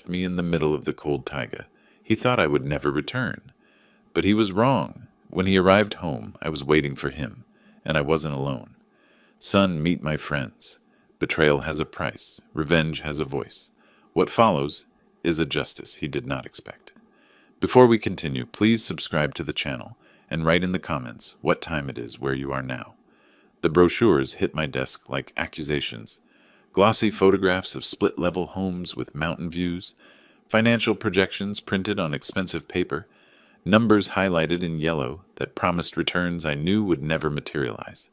left me in the middle of the cold taiga. He thought I would never return. But he was wrong. When he arrived home, I was waiting for him, and I wasn't alone. Son, meet my friends. Betrayal has a price. Revenge has a voice. What follows is a justice he did not expect. Before we continue, please subscribe to the channel and write in the comments what time it is where you are now. The brochures hit my desk like accusations. Glossy photographs of split-level homes with mountain views, financial projections printed on expensive paper, numbers highlighted in yellow that promised returns I knew would never materialize.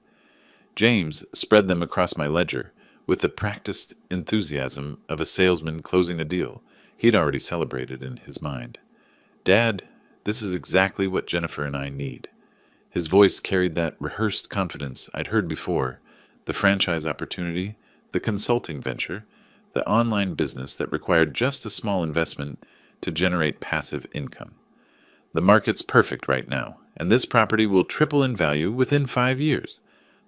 James spread them across my ledger with the practiced enthusiasm of a salesman closing a deal he'd already celebrated in his mind. Dad, this is exactly what Jennifer and I need. His voice carried that rehearsed confidence I'd heard before, the franchise opportunity, the consulting venture, the online business that required just a small investment to generate passive income. The market's perfect right now, and this property will triple in value within 5 years.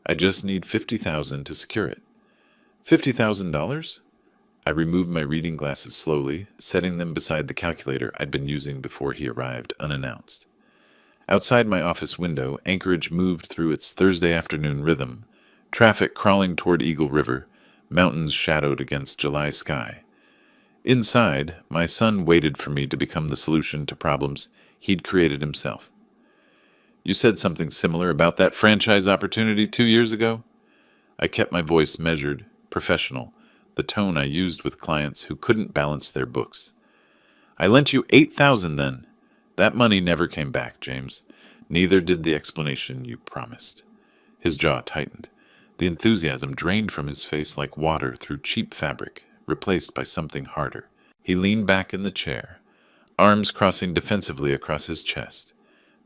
I just need $50,000 to secure it. $50,000? I removed my reading glasses slowly, setting them beside the calculator I'd been using before he arrived unannounced. Outside my office window, Anchorage moved through its Thursday afternoon rhythm, traffic crawling toward Eagle River, mountains shadowed against July sky. Inside, my son waited for me to become the solution to problems he'd created himself. You said something similar about that franchise opportunity 2 years ago? I kept my voice measured, professional, the tone I used with clients who couldn't balance their books. I lent you $8,000 then. That money never came back, James. Neither did the explanation you promised. His jaw tightened. The enthusiasm drained from his face like water through cheap fabric, replaced by something harder. He leaned back in the chair, arms crossing defensively across his chest.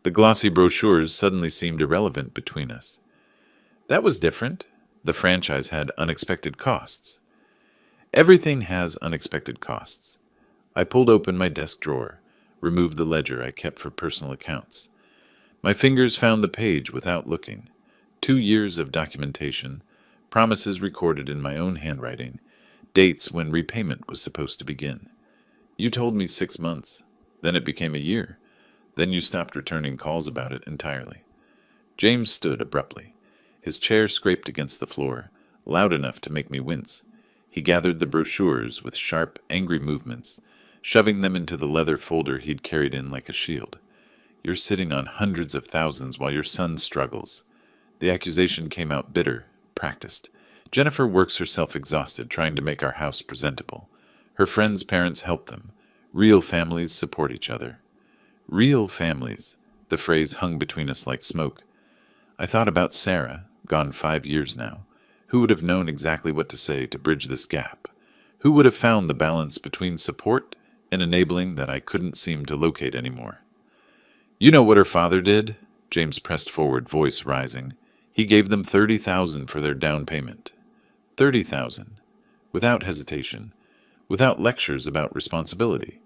The glossy brochures suddenly seemed irrelevant between us. That was different. The franchise had unexpected costs. Everything has unexpected costs. I pulled open my desk drawer, removed the ledger I kept for personal accounts. My fingers found the page without looking. 2 years of documentation, promises recorded in my own handwriting, dates when repayment was supposed to begin. You told me 6 months. Then it became a year. Then you stopped returning calls about it entirely. James stood abruptly. His chair scraped against the floor, loud enough to make me wince. He gathered the brochures with sharp, angry movements, shoving them into the leather folder he'd carried in like a shield. You're sitting on hundreds of thousands while your son struggles. The accusation came out bitter, practiced. Jennifer works herself exhausted trying to make our house presentable. Her friends' parents help them. Real families support each other. Real families. The phrase hung between us like smoke. I thought about Sarah, gone 5 years now. Who would have known exactly what to say to bridge this gap? Who would have found the balance between support and enabling that I couldn't seem to locate anymore? You know what her father did? James pressed forward, voice rising. He gave them $30,000 for their down payment. $30,000. Without hesitation. Without lectures about responsibility.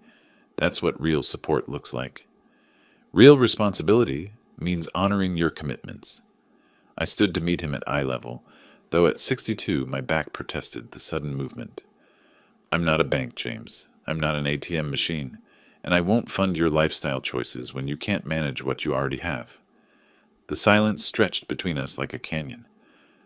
That's what real support looks like. Real responsibility means honoring your commitments. I stood to meet him at eye level, though at 62 my back protested the sudden movement. I'm not a bank, James. I'm not an ATM machine, and I won't fund your lifestyle choices when you can't manage what you already have. The silence stretched between us like a canyon.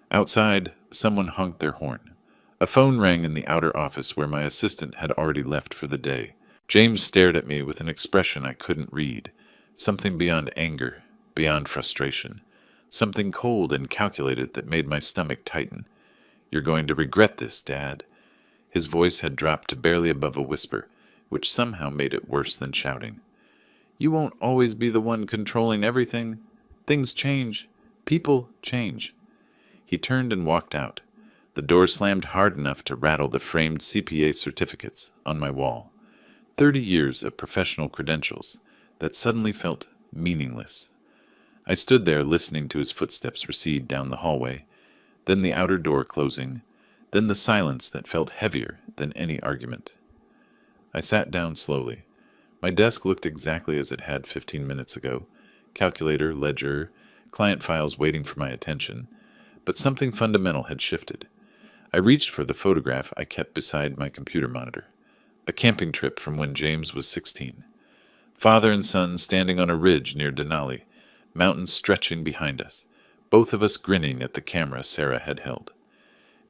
Outside, someone honked their horn. A phone rang in the outer office where my assistant had already left for the day. James stared at me with an expression I couldn't read, something beyond anger, beyond frustration. Something cold and calculated that made my stomach tighten. You're going to regret this, Dad. His voice had dropped to barely above a whisper, which somehow made it worse than shouting. You won't always be the one controlling everything. Things change. People change. He turned and walked out. The door slammed hard enough to rattle the framed CPA certificates on my wall. 30 years of professional credentials that suddenly felt meaningless. I stood there listening to his footsteps recede down the hallway, then the outer door closing, then the silence that felt heavier than any argument. I sat down slowly. My desk looked exactly as it had 15 minutes ago, calculator, ledger, client files waiting for my attention, but something fundamental had shifted. I reached for the photograph I kept beside my computer monitor. A camping trip from when James was 16. Father and son standing on a ridge near Denali, mountains stretching behind us, both of us grinning at the camera Sarah had held.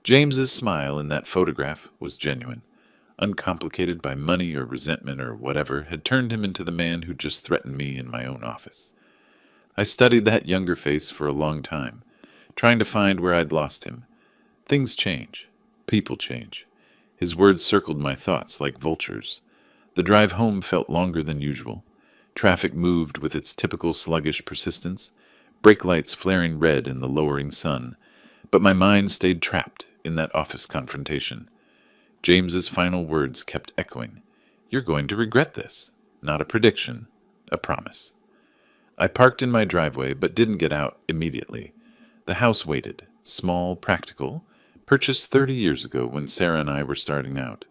James's smile in that photograph was genuine, uncomplicated by money or resentment or whatever had turned him into the man who just threatened me in my own office. I studied that younger face for a long time, trying to find where I'd lost him. Things change. People change. His words circled my thoughts like vultures. The drive home felt longer than usual. Traffic moved with its typical sluggish persistence, brake lights flaring red in the lowering sun, but my mind stayed trapped in that office confrontation. James's final words kept echoing. "You're going to regret this." Not a prediction, a promise. I parked in my driveway but didn't get out immediately. The house waited, small, practical, purchased 30 years ago when Sarah and I were starting out.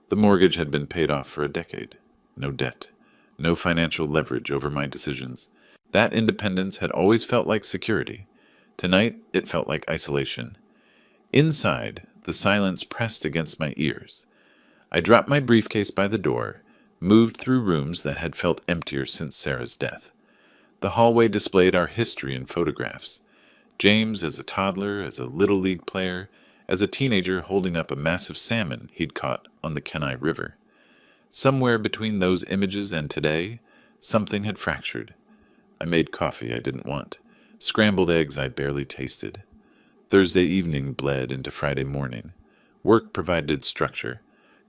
The mortgage had been paid off for a decade. No debt. No financial leverage over my decisions. That independence had always felt like security. Tonight, it felt like isolation. Inside, the silence pressed against my ears. I dropped my briefcase by the door, moved through rooms that had felt emptier since Sarah's death. The hallway displayed our history in photographs. James as a toddler, as a Little League player, as a teenager holding up a massive salmon he'd caught on the Kenai River. Somewhere between those images and today, something had fractured. I made coffee I didn't want, scrambled eggs I barely tasted. Thursday evening bled into Friday morning. Work provided structure,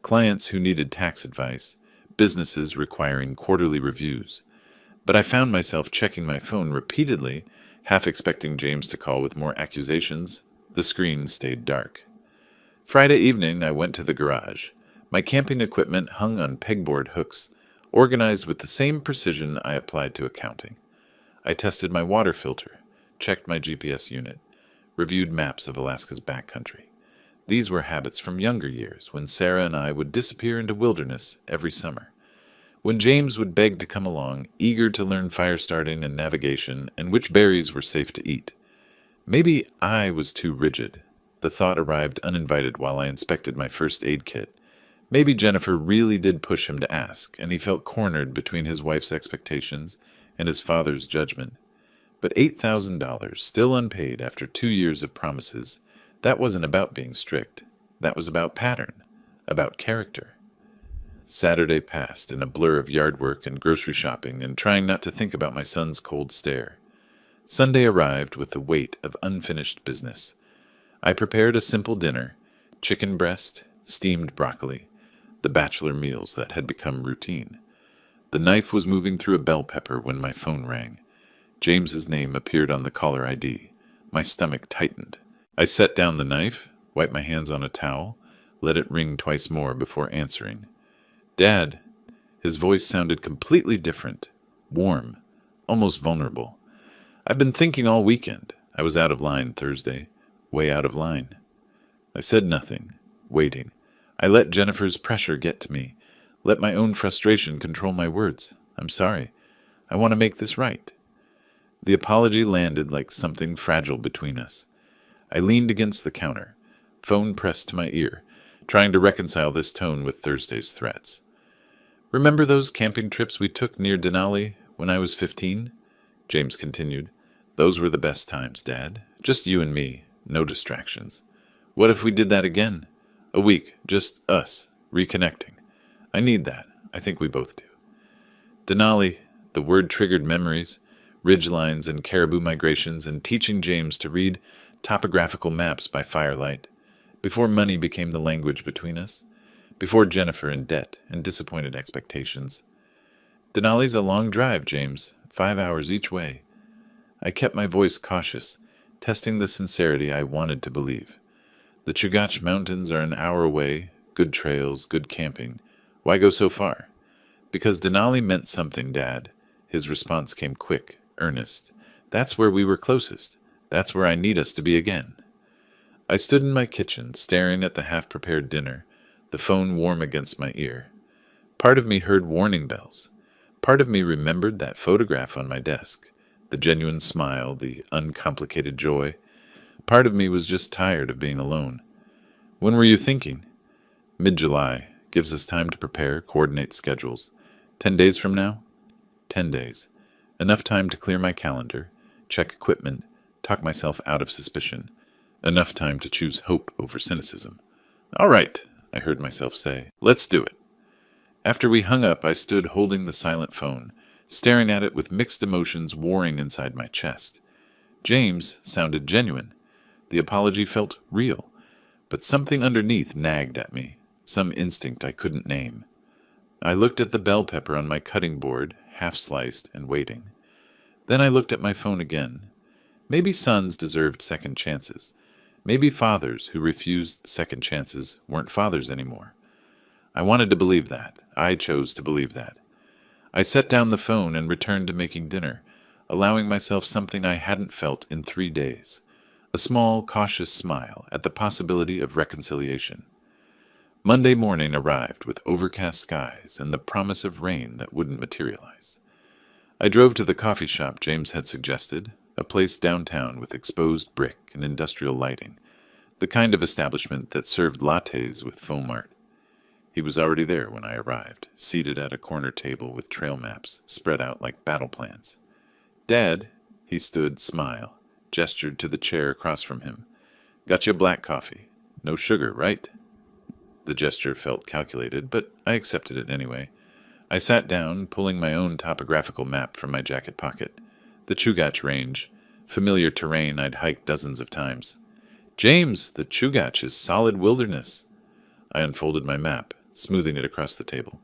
clients who needed tax advice, businesses requiring quarterly reviews. But I found myself checking my phone repeatedly, half expecting James to call with more accusations. The screen stayed dark. Friday evening, I went to the garage. My camping equipment hung on pegboard hooks, organized with the same precision I applied to accounting. I tested my water filter, checked my GPS unit, reviewed maps of Alaska's backcountry. These were habits from younger years, when Sarah and I would disappear into wilderness every summer. When James would beg to come along, eager to learn fire starting and navigation and which berries were safe to eat. Maybe I was too rigid. The thought arrived uninvited while I inspected my first aid kit. Maybe Jennifer really did push him to ask, and he felt cornered between his wife's expectations and his father's judgment. But $8,000, still unpaid after 2 years of promises, that wasn't about being strict. That was about pattern, about character. Saturday passed in a blur of yard work and grocery shopping and trying not to think about my son's cold stare. Sunday arrived with the weight of unfinished business. I prepared a simple dinner, chicken breast, steamed broccoli, the bachelor meals that had become routine. The knife was moving through a bell pepper when my phone rang. James's name appeared on the caller ID. My stomach tightened. I set down the knife, wiped my hands on a towel, let it ring twice more before answering. "Dad." His voice sounded completely different, warm, almost vulnerable. "I've been thinking all weekend." I was out of line Thursday, way out of line. I said nothing, waiting. I let Jennifer's pressure get to me, let my own frustration control my words. "I'm sorry. I want to make this right." The apology landed like something fragile between us. I leaned against the counter, phone pressed to my ear, trying to reconcile this tone with Thursday's threats. "Remember those camping trips we took near Denali when I was 15? James continued. "Those were the best times, Dad. Just you and me, no distractions. What if we did that again? A week, just us, reconnecting. I need that. I think we both do." Denali, the word triggered memories, ridgelines and caribou migrations, and teaching James to read topographical maps by firelight, before money became the language between us, before Jennifer in debt and disappointed expectations. "Denali's a long drive, James, 5 hours each way." I kept my voice cautious, testing the sincerity I wanted to believe. "The Chugach Mountains are an hour away, good trails, good camping. Why go so far?" "Because Denali meant something, Dad." His response came quick, earnest. "That's where we were closest. That's where I need us to be again." I stood in my kitchen, staring at the half-prepared dinner, the phone warm against my ear. Part of me heard warning bells. Part of me remembered that photograph on my desk, the genuine smile, the uncomplicated joy. Part of me was just tired of being alone. "When were you thinking?" "Mid-July. Gives us time to prepare, coordinate schedules. 10 days from now? 10 days. Enough time to clear my calendar, check equipment, talk myself out of suspicion. Enough time to choose hope over cynicism. All right, I heard myself say. Let's do it. After we hung up, I stood holding the silent phone, staring at it with mixed emotions warring inside my chest. James sounded genuine. The apology felt real, but something underneath nagged at me, some instinct I couldn't name. I looked at the bell pepper on my cutting board, half-sliced and waiting. Then I looked at my phone again. Maybe sons deserved second chances. Maybe fathers who refused second chances weren't fathers anymore. I wanted to believe that. I chose to believe that. I set down the phone and returned to making dinner, allowing myself something I hadn't felt in 3 days. A small, cautious smile at the possibility of reconciliation. Monday morning arrived with overcast skies and the promise of rain that wouldn't materialize. I drove to the coffee shop James had suggested, a place downtown with exposed brick and industrial lighting, the kind of establishment that served lattes with foam art. He was already there when I arrived, seated at a corner table with trail maps spread out like battle plans. "Dad," he stood, smile, gestured to the chair across from him. "Got you black coffee. No sugar, right?" The gesture felt calculated, but I accepted it anyway. I sat down, pulling my own topographical map from my jacket pocket. The Chugach Range, familiar terrain I'd hiked dozens of times. "James, the Chugach is solid wilderness." I unfolded my map, smoothing it across the table.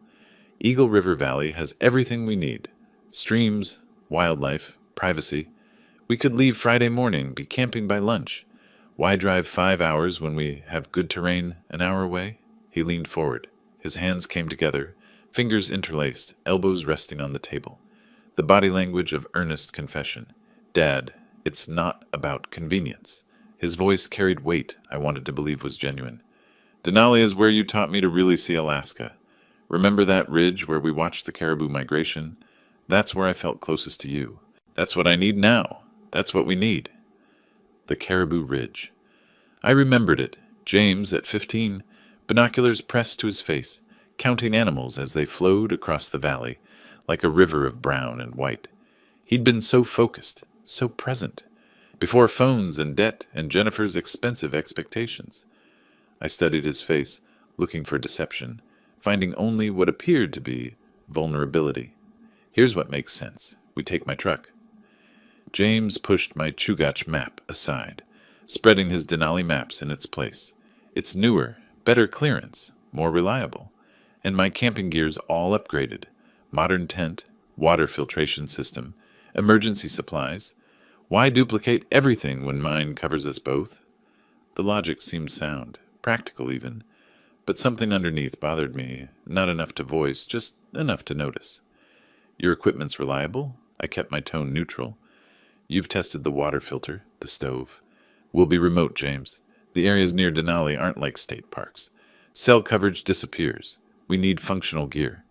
"Eagle River Valley has everything we need. Streams, wildlife, privacy. We could leave Friday morning, be camping by lunch. Why drive 5 hours when we have good terrain an hour away?" He leaned forward. His hands came together, fingers interlaced, elbows resting on the table. The body language of earnest confession. "Dad, it's not about convenience." His voice carried weight I wanted to believe was genuine. "Denali is where you taught me to really see Alaska. Remember that ridge where we watched the caribou migration? That's where I felt closest to you. That's what I need now. That's what we need." The Caribou Ridge. I remembered it. James, at 15, binoculars pressed to his face, counting animals as they flowed across the valley, like a river of brown and white. He'd been so focused, so present, before phones and debt and Jennifer's expensive expectations. I studied his face, looking for deception, finding only what appeared to be vulnerability. "Here's what makes sense. We take my truck." James pushed my Chugach map aside, spreading his Denali maps in its place. It's newer, better clearance, more reliable, and my camping gear's all upgraded. Modern tent, water filtration system, emergency supplies. Why duplicate everything when mine covers us both? The logic seemed sound, practical even, but something underneath bothered me, not enough to voice, just enough to notice. "Your equipment's reliable?" I kept my tone neutral. "You've tested the water filter, the stove. We'll be remote, James. The areas near Denali aren't like state parks. Cell coverage disappears. We need functional gear."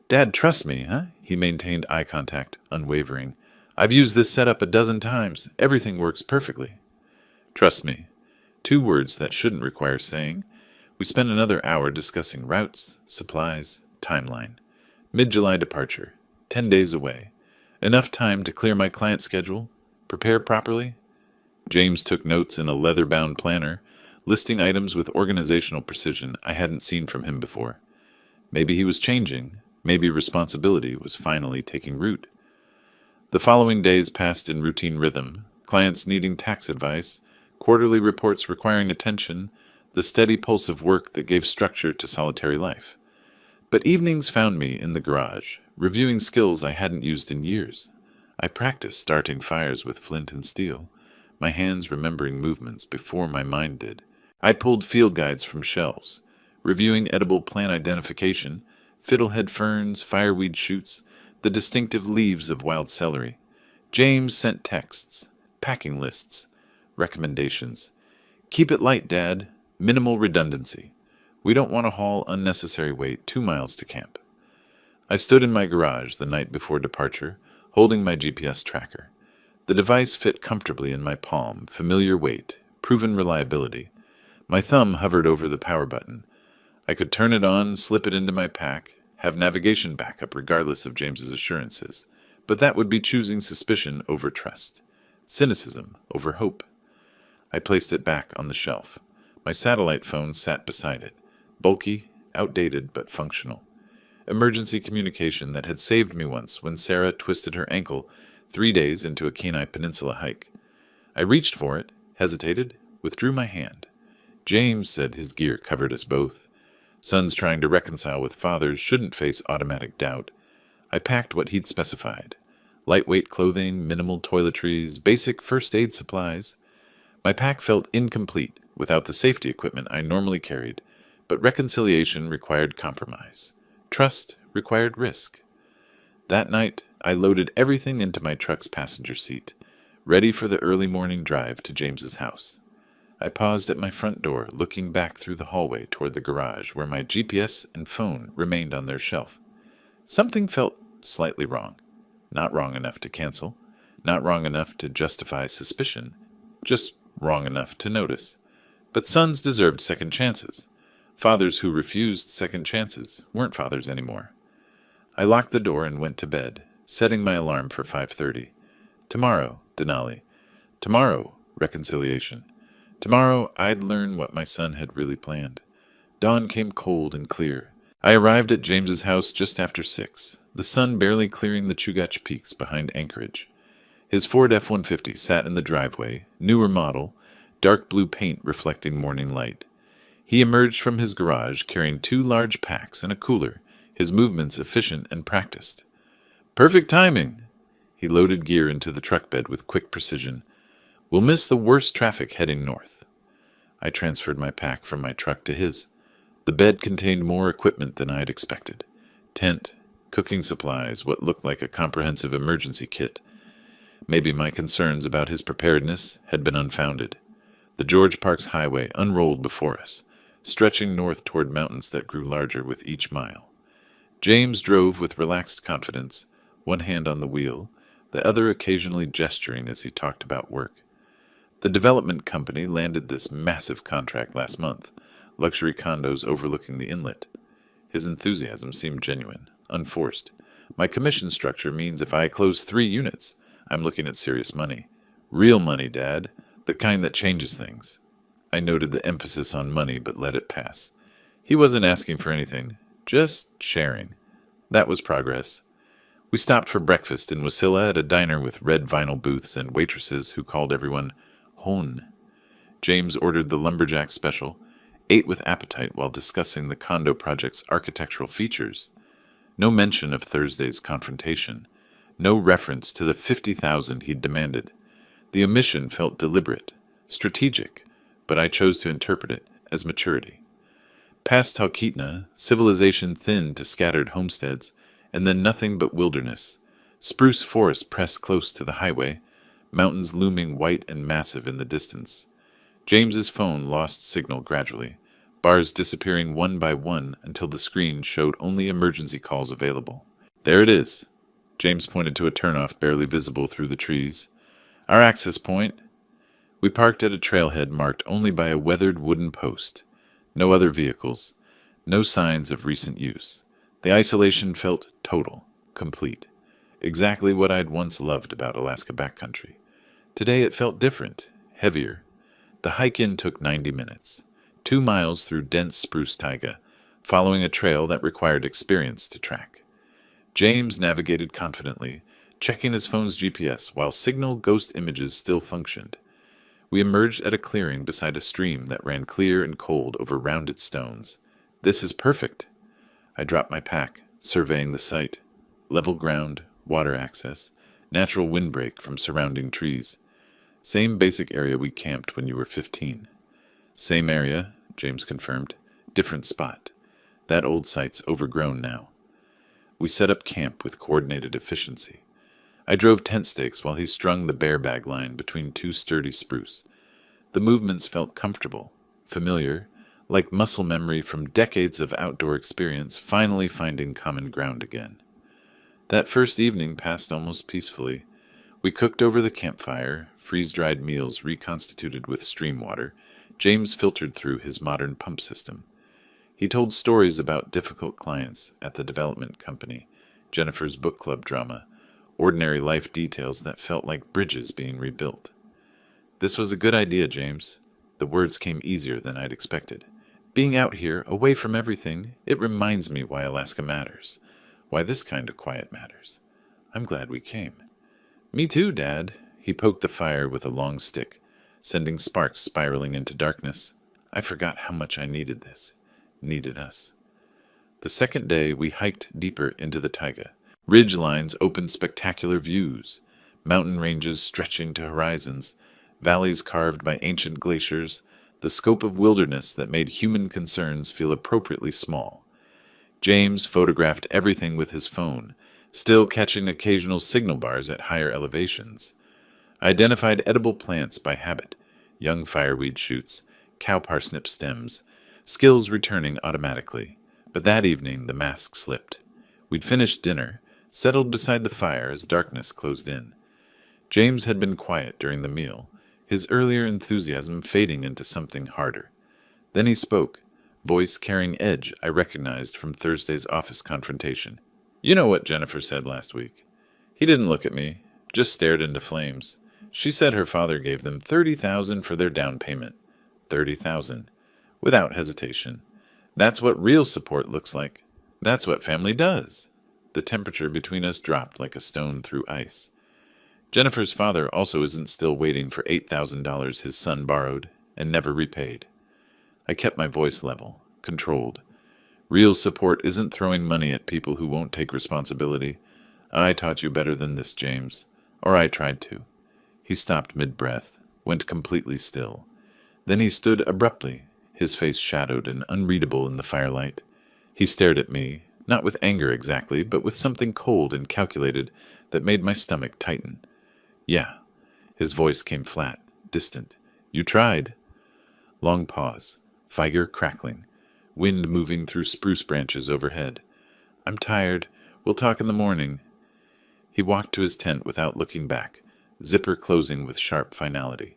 "Dad, trust me, huh?" He maintained eye contact, unwavering. "I've used this setup a dozen times. Everything works perfectly." "Trust me." 2 words that shouldn't require saying. We spent another hour discussing routes, supplies, timeline. Mid-July departure. 10 days away. Enough time to clear my client schedule, prepare properly. James took notes in a leather-bound planner, listing items with organizational precision I hadn't seen from him before. Maybe he was changing. Maybe responsibility was finally taking root. The following days passed in routine rhythm, clients needing tax advice, quarterly reports requiring attention, the steady pulse of work that gave structure to solitary life. But evenings found me in the garage, reviewing skills I hadn't used in years. I practiced starting fires with flint and steel, my hands remembering movements before my mind did. I pulled field guides from shelves, reviewing edible plant identification, fiddlehead ferns, fireweed shoots, the distinctive leaves of wild celery. James sent texts, packing lists, recommendations. "Keep it light, Dad. Minimal redundancy. We don't want to haul unnecessary weight 2 miles to camp." I stood in my garage the night before departure, holding my GPS tracker. The device fit comfortably in my palm, familiar weight, proven reliability. My thumb hovered over the power button. I could turn it on, slip it into my pack, have navigation backup regardless of James's assurances, but that would be choosing suspicion over trust, cynicism over hope. I placed it back on the shelf. My satellite phone sat beside it, bulky, outdated, but functional. Emergency communication that had saved me once when Sarah twisted her ankle 3 days into a Kenai Peninsula hike. I reached for it, hesitated, withdrew my hand. James said his gear covered us both. Sons trying to reconcile with fathers shouldn't face automatic doubt. I packed what he'd specified. Lightweight clothing, minimal toiletries, basic first aid supplies. My pack felt incomplete without the safety equipment I normally carried, but reconciliation required compromise. Trust required risk. That night, I loaded everything into my truck's passenger seat, ready for the early morning drive to James's house. I paused at my front door, looking back through the hallway toward the garage where my GPS and phone remained on their shelf. Something felt slightly wrong. Not wrong enough to cancel, not wrong enough to justify suspicion, just wrong enough to notice. But sons deserved second chances. Fathers who refused second chances weren't fathers anymore. I locked the door and went to bed, setting my alarm for 5:30. Tomorrow, Denali. Tomorrow, reconciliation. Tomorrow, I'd learn what my son had really planned. Dawn came cold and clear. I arrived at James's house just after 6, the sun barely clearing the Chugach Peaks behind Anchorage. His Ford F-150 sat in the driveway, newer model, dark blue paint reflecting morning light. He emerged from his garage carrying 2 large packs and a cooler, his movements efficient and practiced. Perfect timing! He loaded gear into the truck bed with quick precision. We'll miss the worst traffic heading north. I transferred my pack from my truck to his. The bed contained more equipment than I had expected. Tent, cooking supplies, what looked like a comprehensive emergency kit. Maybe my concerns about his preparedness had been unfounded. The George Parks Highway unrolled before us, stretching north toward mountains that grew larger with each mile. James drove with relaxed confidence, one hand on the wheel, the other occasionally gesturing as he talked about work. The development company landed this massive contract last month, luxury condos overlooking the inlet. His enthusiasm seemed genuine, unforced. My commission structure means if I close 3 units, I'm looking at serious money. Real money, Dad. The kind that changes things. I noted the emphasis on money but let it pass. He wasn't asking for anything, just sharing. That was progress. We stopped for breakfast in Wasilla at a diner with red vinyl booths and waitresses who called everyone Hon. James ordered the lumberjack special, ate with appetite while discussing the condo project's architectural features. No mention of Thursday's confrontation. No reference to the $50,000 he'd demanded. The omission felt deliberate, strategic, but I chose to interpret it as maturity. Past Talkeetna, civilization thinned to scattered homesteads, and then nothing but wilderness. Spruce forest pressed close to the highway, mountains looming white and massive in the distance. James's phone lost signal gradually, bars disappearing one by one until the screen showed only emergency calls available. There it is. James pointed to a turnoff barely visible through the trees. Our access point. We parked at a trailhead marked only by a weathered wooden post. No other vehicles. No signs of recent use. The isolation felt total, complete. Exactly what I'd once loved about Alaska backcountry. Today it felt different, heavier. The hike-in took 90 minutes. 2 miles through dense spruce taiga, following a trail that required experience to track. James navigated confidently, checking his phone's GPS while signal ghost images still functioned. We emerged at a clearing beside a stream that ran clear and cold over rounded stones. This is perfect. I dropped my pack, surveying the site. Level ground, water access, natural windbreak from surrounding trees. Same basic area we camped when you were 15. Same area, James confirmed. Different spot. That old site's overgrown now. We set up camp with coordinated efficiency. I drove tent stakes while he strung the bear bag line between 2 sturdy spruce. The movements felt comfortable, familiar, like muscle memory from decades of outdoor experience finally finding common ground again. That first evening passed almost peacefully. We cooked over the campfire, freeze-dried meals reconstituted with stream water, James filtered through his modern pump system. He told stories about difficult clients at the development company, Jennifer's book club drama, ordinary life details that felt like bridges being rebuilt. This was a good idea, James. The words came easier than I'd expected. Being out here, away from everything, it reminds me why Alaska matters. Why this kind of quiet matters. I'm glad we came. Me too, Dad. He poked the fire with a long stick, sending sparks spiraling into darkness. I forgot how much I needed this. Needed us. The second day, we hiked deeper into the taiga. Ridge lines opened spectacular views, mountain ranges stretching to horizons, valleys carved by ancient glaciers, the scope of wilderness that made human concerns feel appropriately small. James photographed everything with his phone, still catching occasional signal bars at higher elevations. I identified edible plants by habit, young fireweed shoots, cow parsnip stems, skills returning automatically. But that evening the mask slipped. We'd finished dinner, settled beside the fire as darkness closed in. James had been quiet during the meal, his earlier enthusiasm fading into something harder. Then he spoke, voice carrying edge I recognized from Thursday's office confrontation. You know what Jennifer said last week? He didn't look at me, just stared into flames. She said her father gave them $30,000 for their down payment. $30,000. Without hesitation. That's what real support looks like. That's what family does. The temperature between us dropped like a stone through ice. Jennifer's father also isn't still waiting for $8,000 his son borrowed and never repaid. I kept my voice level, controlled. Real support isn't throwing money at people who won't take responsibility. I taught you better than this, James. Or I tried to. He stopped mid-breath, went completely still. Then he stood abruptly, his face shadowed and unreadable in the firelight. He stared at me, not with anger exactly, but with something cold and calculated that made my stomach tighten. Yeah. His voice came flat, distant. You tried. Long pause, fire crackling, wind moving through spruce branches overhead. I'm tired. We'll talk in the morning. He walked to his tent without looking back, zipper closing with sharp finality.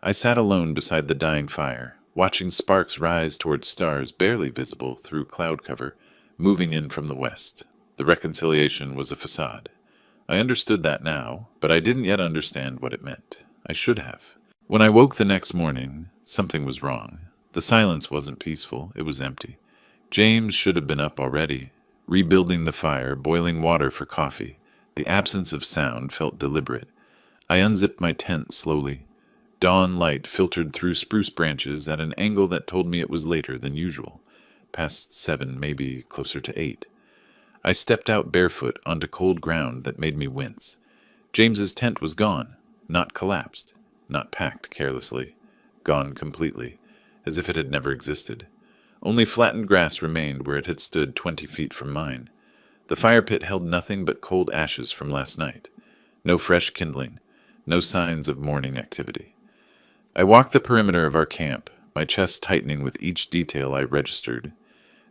I sat alone beside the dying fire, watching sparks rise toward stars barely visible through cloud cover, moving in from the west. The reconciliation was a facade. I understood that now, but I didn't yet understand what it meant. I should have. When I woke the next morning, something was wrong. The silence wasn't peaceful, it was empty. James should have been up already, rebuilding the fire, boiling water for coffee. The absence of sound felt deliberate. I unzipped my tent slowly. Dawn light filtered through spruce branches at an angle that told me it was later than usual, past 7, maybe closer to 8. I stepped out barefoot onto cold ground that made me wince. James's tent was gone, not collapsed, not packed carelessly, gone completely, as if it had never existed. Only flattened grass remained where it had stood 20 feet from mine. The fire pit held nothing but cold ashes from last night. No fresh kindling, no signs of morning activity. I walked the perimeter of our camp, my chest tightening with each detail I registered.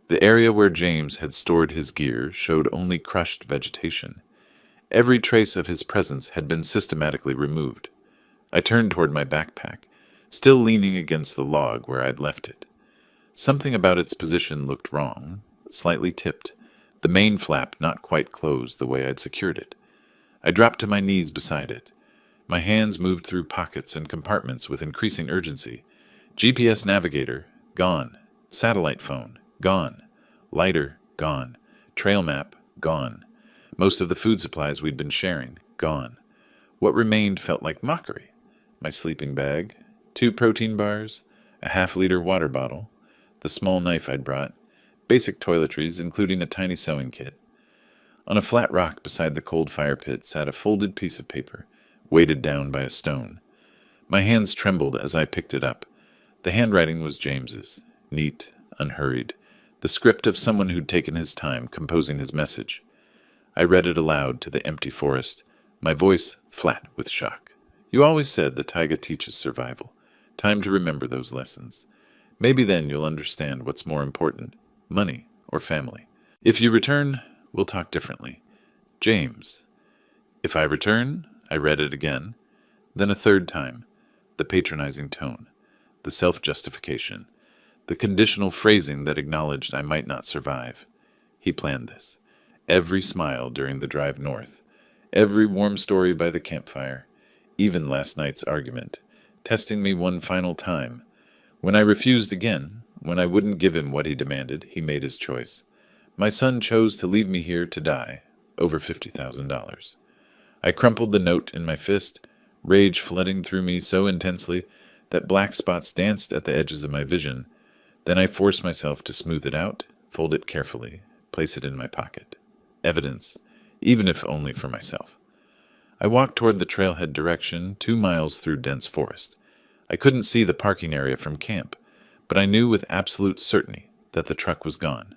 The area where James had stored his gear showed only crushed vegetation. Every trace of his presence had been systematically removed. I turned toward my backpack, still leaning against the log where I'd left it. Something about its position looked wrong, slightly tipped, the main flap not quite closed the way I'd secured it. I dropped to my knees beside it. My hands moved through pockets and compartments with increasing urgency. GPS navigator, gone. Satellite phone, gone. Lighter, gone. Trail map, gone. Most of the food supplies we'd been sharing, gone. What remained felt like mockery. My sleeping bag, 2 protein bars, a half-liter water bottle, the small knife I'd brought, basic toiletries, including a tiny sewing kit. On a flat rock beside the cold fire pit sat a folded piece of paper, weighted down by a stone. My hands trembled as I picked it up. The handwriting was James's, neat, unhurried, the script of someone who'd taken his time composing his message. I read it aloud to the empty forest, my voice flat with shock. You always said the taiga teaches survival. Time to remember those lessons. Maybe then you'll understand what's more important, money or family. If you return, we'll talk differently. James. If I return, I read it again, then a third time, the patronizing tone, the self-justification. the conditional phrasing that acknowledged I might not survive. He planned this. Every smile during the drive north, every warm story by the campfire, even last night's argument, testing me one final time. When I refused again, when I wouldn't give him what he demanded, he made his choice. My son chose to leave me here to die, over $50,000. I crumpled the note in my fist, rage flooding through me so intensely that black spots danced at the edges of my vision. Then I forced myself to smooth it out, fold it carefully, place it in my pocket. Evidence, even if only for myself. I walked toward the trailhead direction, 2 miles through dense forest. I couldn't see the parking area from camp, but I knew with absolute certainty that the truck was gone.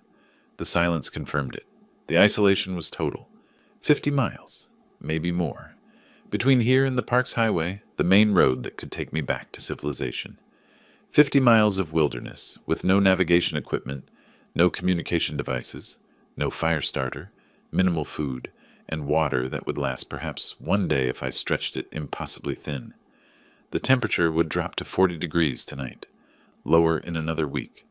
The silence confirmed it. The isolation was total. 50 miles, maybe more. Between here and the Parks Highway, the main road that could take me back to civilization. 50 miles of wilderness, with no navigation equipment, no communication devices, no fire starter, minimal food, and water that would last perhaps one day if I stretched it impossibly thin. The temperature would drop to 40 degrees tonight, lower in another week.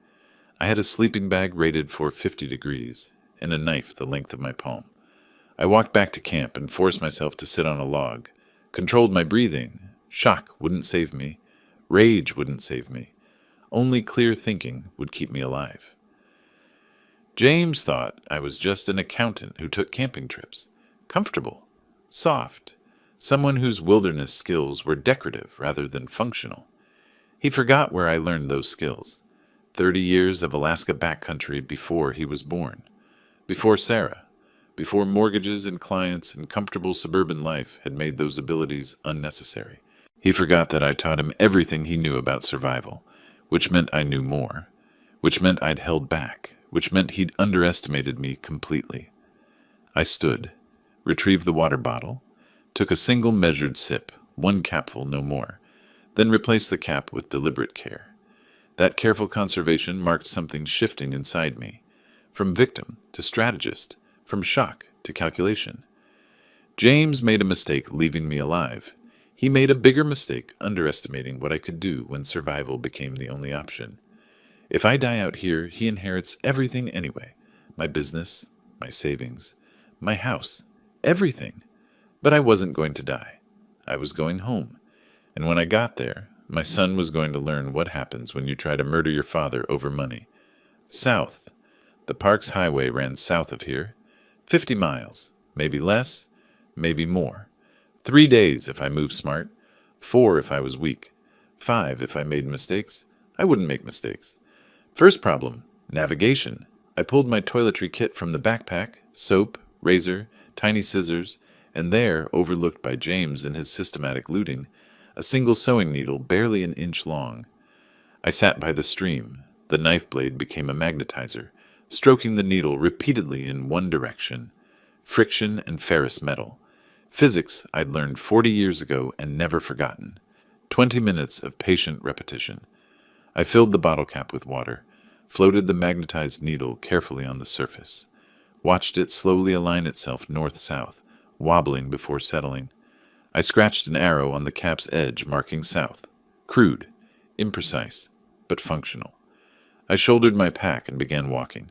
I had a sleeping bag rated for 50 degrees, and a knife the length of my palm. I walked back to camp and forced myself to sit on a log, controlled my breathing. Shock wouldn't save me. Rage wouldn't save me. Only clear thinking would keep me alive. James thought I was just an accountant who took camping trips. Comfortable, soft, someone whose wilderness skills were decorative rather than functional. He forgot where I learned those skills. 30 years of Alaska backcountry before he was born. Before Sarah. Before mortgages and clients and comfortable suburban life had made those abilities unnecessary. He forgot that I taught him everything he knew about survival, which meant I knew more, which meant I'd held back, which meant he'd underestimated me completely. I stood, retrieved the water bottle, took a single measured sip, 1 capful no more, then replaced the cap with deliberate care. That careful conservation marked something shifting inside me, from victim to strategist, from shock to calculation. James made a mistake leaving me alive. He made a bigger mistake underestimating what I could do when survival became the only option. If I die out here, he inherits everything anyway. My business, my savings, my house, everything. But I wasn't going to die. I was going home. And when I got there, my son was going to learn what happens when you try to murder your father over money. South. The Parks Highway ran south of here. 50 miles. Maybe less, maybe more. 3 days if I moved smart. 4 if I was weak. 5 if I made mistakes. I wouldn't make mistakes. First problem, navigation. I pulled my toiletry kit from the backpack, soap, razor, tiny scissors, and there, overlooked by James in his systematic looting, a single sewing needle barely an inch long. I sat by the stream. The knife blade became a magnetizer, stroking the needle repeatedly in one direction. Friction and ferrous metal. Physics I'd learned 40 years ago and never forgotten. 20 minutes of patient repetition. I filled the bottle cap with water, floated the magnetized needle carefully on the surface, watched it slowly align itself north-south, wobbling before settling. I scratched an arrow on the cap's edge marking south. Crude, imprecise, but functional. I shouldered my pack and began walking.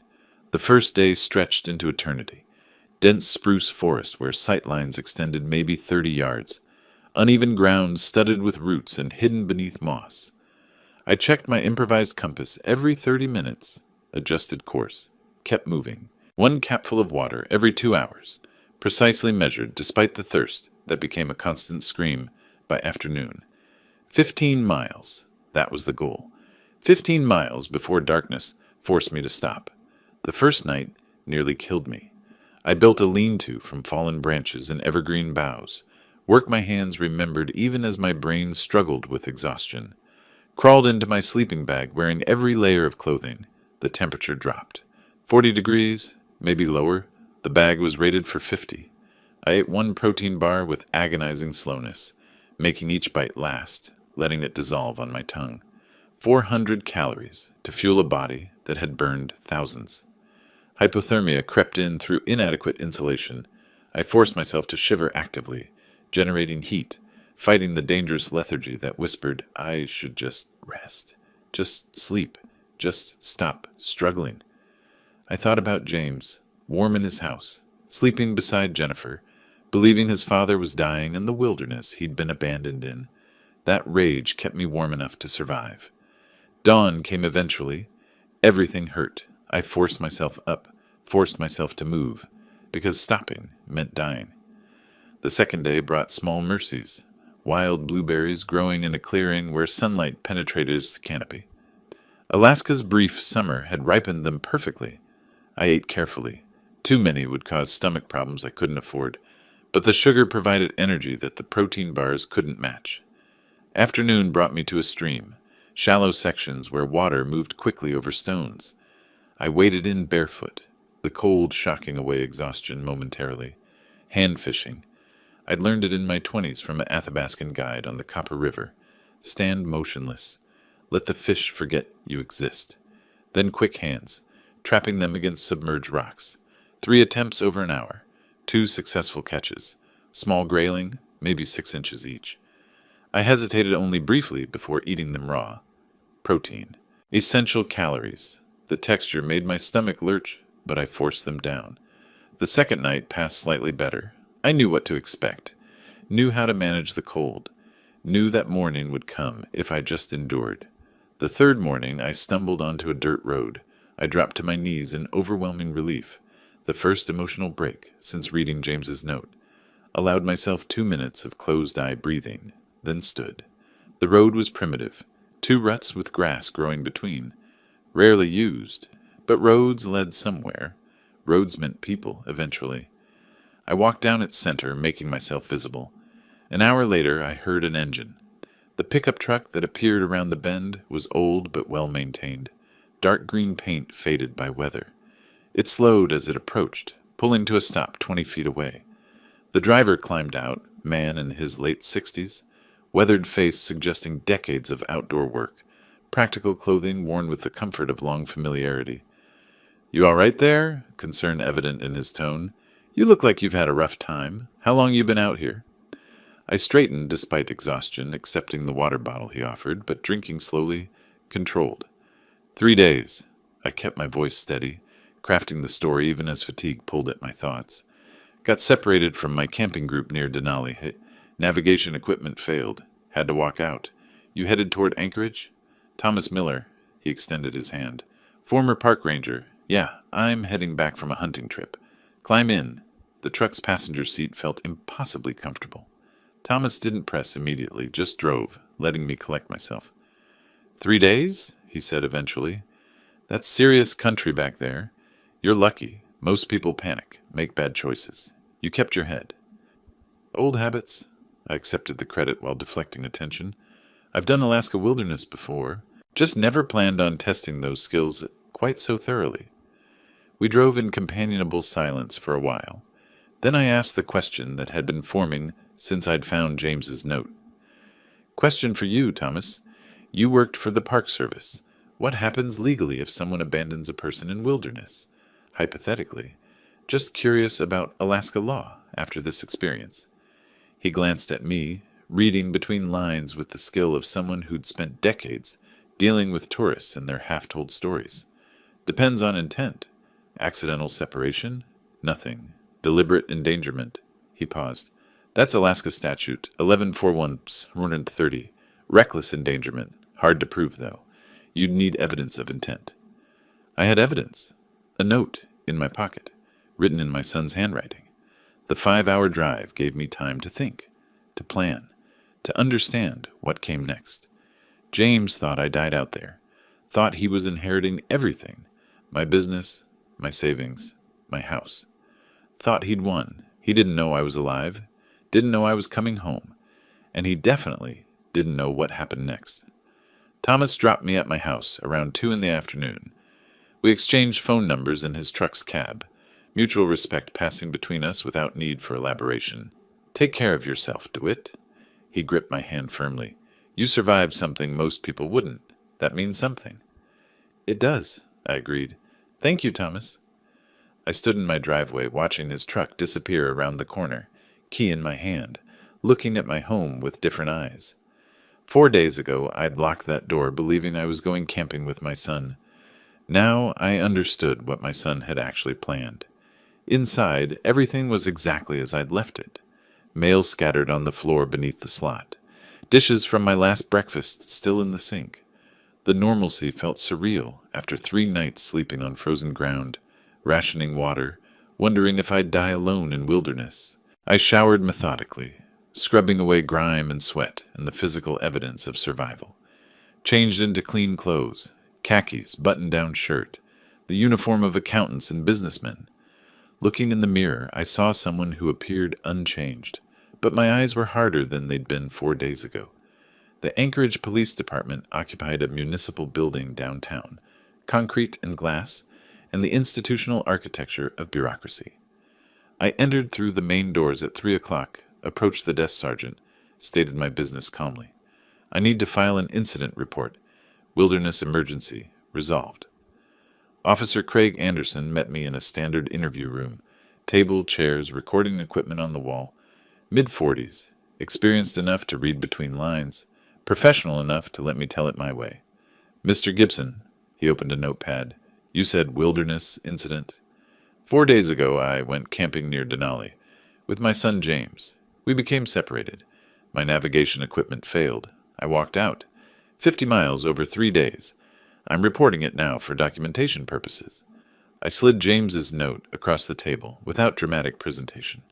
The first day stretched into eternity. Dense spruce forest where sight lines extended maybe 30 yards. Uneven ground studded with roots and hidden beneath moss. I checked my improvised compass every 30 minutes, adjusted course, kept moving. 1 capful of water every 2 hours, precisely measured despite the thirst that became a constant scream by afternoon. 15 miles, that was the goal. 15 miles before darkness forced me to stop. The first night nearly killed me. I built a lean-to from fallen branches and evergreen boughs. Work my hands remembered even as my brain struggled with exhaustion. Crawled into my sleeping bag wearing every layer of clothing. The temperature dropped. 40 degrees, maybe lower. The bag was rated for 50. I ate 1 protein bar with agonizing slowness, making each bite last, letting it dissolve on my tongue. 400 calories to fuel a body that had burned thousands. Hypothermia crept in through inadequate insulation. I forced myself to shiver actively, generating heat, fighting the dangerous lethargy that whispered I should just rest, just sleep, Just stop struggling. I thought about James, warm in his house, sleeping beside Jennifer, believing his father was dying in the wilderness he'd been abandoned in. That rage kept me warm enough to survive. Dawn came eventually. Everything hurt. I forced myself up, forced myself to move, because stopping meant dying. The second day brought small mercies. Wild blueberries growing in a clearing where sunlight penetrated its canopy. Alaska's brief summer had ripened them perfectly. I ate carefully. Too many would cause stomach problems I couldn't afford, but the sugar provided energy that the protein bars couldn't match. Afternoon brought me to a stream, shallow sections where water moved quickly over stones. I waded in barefoot, the cold shocking away exhaustion momentarily. Hand fishing. I'd learned it in my 20s from an Athabascan guide on the Copper River. Stand motionless. Let the fish forget you exist. Then quick hands, trapping them against submerged rocks. 3 attempts over an hour. 2 successful catches. Small grayling, maybe 6 inches each. I hesitated only briefly before eating them raw. Protein. Essential calories. The texture made my stomach lurch, but I forced them down. The second night passed slightly better. I knew what to expect. Knew how to manage the cold. Knew that morning would come if I just endured. The third morning, I stumbled onto a dirt road. I dropped to my knees in overwhelming relief. The first emotional break since reading James's note. Allowed myself 2 minutes of closed-eye breathing, then stood. The road was primitive. 2 ruts with grass growing between. Rarely used, but roads led somewhere. Roads meant people, eventually. I walked down its center, making myself visible. An hour later, I heard an engine. The pickup truck that appeared around the bend was old but well-maintained. Dark green paint faded by weather. It slowed as it approached, pulling to a stop 20 feet away. The driver climbed out, man in his late 60s, weathered face suggesting decades of outdoor work, practical clothing worn with the comfort of long familiarity. "You all right there?" Concern evident in his tone. "You look like you've had a rough time. How long you been out here?" I straightened despite exhaustion, accepting the water bottle he offered, but drinking slowly, controlled. 3 days. I kept my voice steady, crafting the story even as fatigue pulled at my thoughts. Got separated from my camping group near Denali. Navigation equipment failed. Had to walk out. "You headed toward Anchorage?" "Thomas Miller." He extended his hand. "Former park ranger. Yeah, I'm heading back from a hunting trip. Climb in." The truck's passenger seat felt impossibly comfortable. Thomas didn't press immediately, just drove, letting me collect myself. 3 days? He said eventually. "That's serious country back there. You're lucky. Most people panic, make bad choices. You kept your head." "Old habits." I accepted the credit while deflecting attention. "I've done Alaska wilderness before. Just never planned on testing those skills quite so thoroughly." We drove in companionable silence for a while. Then I asked the question that had been forming since I'd found James's note. "Question for you, Thomas. You worked for the Park Service. What happens legally if someone abandons a person in wilderness? Hypothetically. Just curious about Alaska law after this experience." He glanced at me, reading between lines with the skill of someone who'd spent decades dealing with tourists and their half-told stories. "Depends on intent. Accidental separation? Nothing. Deliberate endangerment." He paused. "That's Alaska statute, 1141-130. Reckless endangerment. Hard to prove, though. You'd need evidence of intent." I had evidence. A note in my pocket, written in my son's handwriting. The 5-hour drive gave me time to think, to plan, to understand what came next. James thought I died out there. Thought he was inheriting everything. My business, my savings, my house. Thought he'd won. He didn't know I was alive. Didn't know I was coming home. And he definitely didn't know what happened next. Thomas dropped me at my house around 2 in the afternoon. We exchanged phone numbers in his truck's cab, mutual respect passing between us without need for elaboration. "Take care of yourself, DeWitt." He gripped my hand firmly. "You survived something most people wouldn't. That means something." "It does," I agreed. "Thank you, Thomas." I stood in my driveway, watching his truck disappear around the corner, key in my hand, looking at my home with different eyes. 4 days ago, I'd locked that door, believing I was going camping with my son. Now I understood what my son had actually planned. Inside, everything was exactly as I'd left it. Mail scattered on the floor beneath the slot. Dishes from my last breakfast still in the sink. The normalcy felt surreal after 3 nights sleeping on frozen ground, rationing water, wondering if I'd die alone in wilderness. I showered methodically, scrubbing away grime and sweat and the physical evidence of survival. Changed into clean clothes, khakis, button-down shirt, the uniform of accountants and businessmen. Looking in the mirror, I saw someone who appeared unchanged, but my eyes were harder than they'd been 4 days ago. The Anchorage Police Department occupied a municipal building downtown, concrete and glass, and the institutional architecture of bureaucracy. I entered through the main doors at 3 o'clock, approached the desk sergeant, stated my business calmly. I need to file an incident report. Wilderness emergency. Resolved. Officer Craig Anderson met me in a standard interview room. Table, chairs, recording equipment on the wall. Mid-40s. Experienced enough to read between lines. Professional enough to let me tell it my way. Mr. Gibson, he opened a notepad. You said wilderness incident. 4 days ago I went camping near Denali with my son James. We became separated. My navigation equipment failed. I walked out. 50 miles over 3 days. I'm reporting it now for documentation purposes. I slid James's note across the table without dramatic presentation.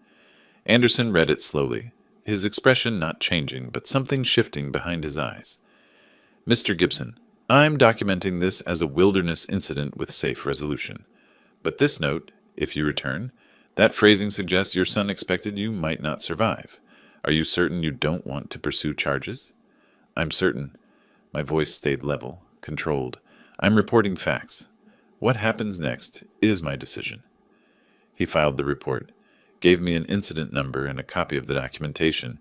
Anderson read it slowly, his expression not changing, but something shifting behind his eyes. Mr. Gibson, I'm documenting this as a wilderness incident with safe resolution. But this note, if you return, that phrasing suggests your son expected you might not survive. Are you certain you don't want to pursue charges? I'm certain. My voice stayed level, controlled. I'm reporting facts. What happens next is my decision. He filed the report, gave me an incident number and a copy of the documentation.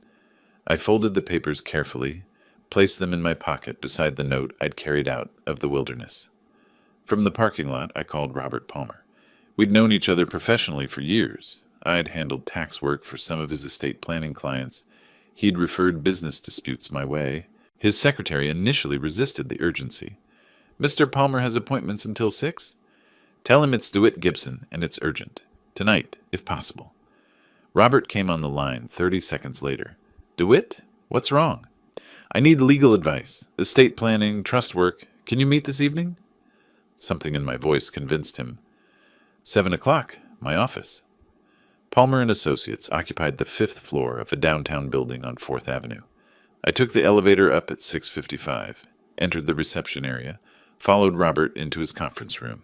I folded the papers carefully, placed them in my pocket beside the note I'd carried out of the wilderness. From the parking lot, I called Robert Palmer. We'd known each other professionally for years. I'd handled tax work for some of his estate planning clients. He'd referred business disputes my way. His secretary initially resisted the urgency. Mr. Palmer has appointments until 6? Tell him it's DeWitt Gibson, and it's urgent. Tonight, if possible. Robert came on the line 30 seconds later. DeWitt? What's wrong? I need legal advice. Estate planning, trust work. Can you meet this evening? Something in my voice convinced him. 7 o'clock, my office. Palmer and Associates occupied the 5th floor of a downtown building on 4th Avenue. I took the elevator up at 6:55, entered the reception area, followed Robert into his conference room.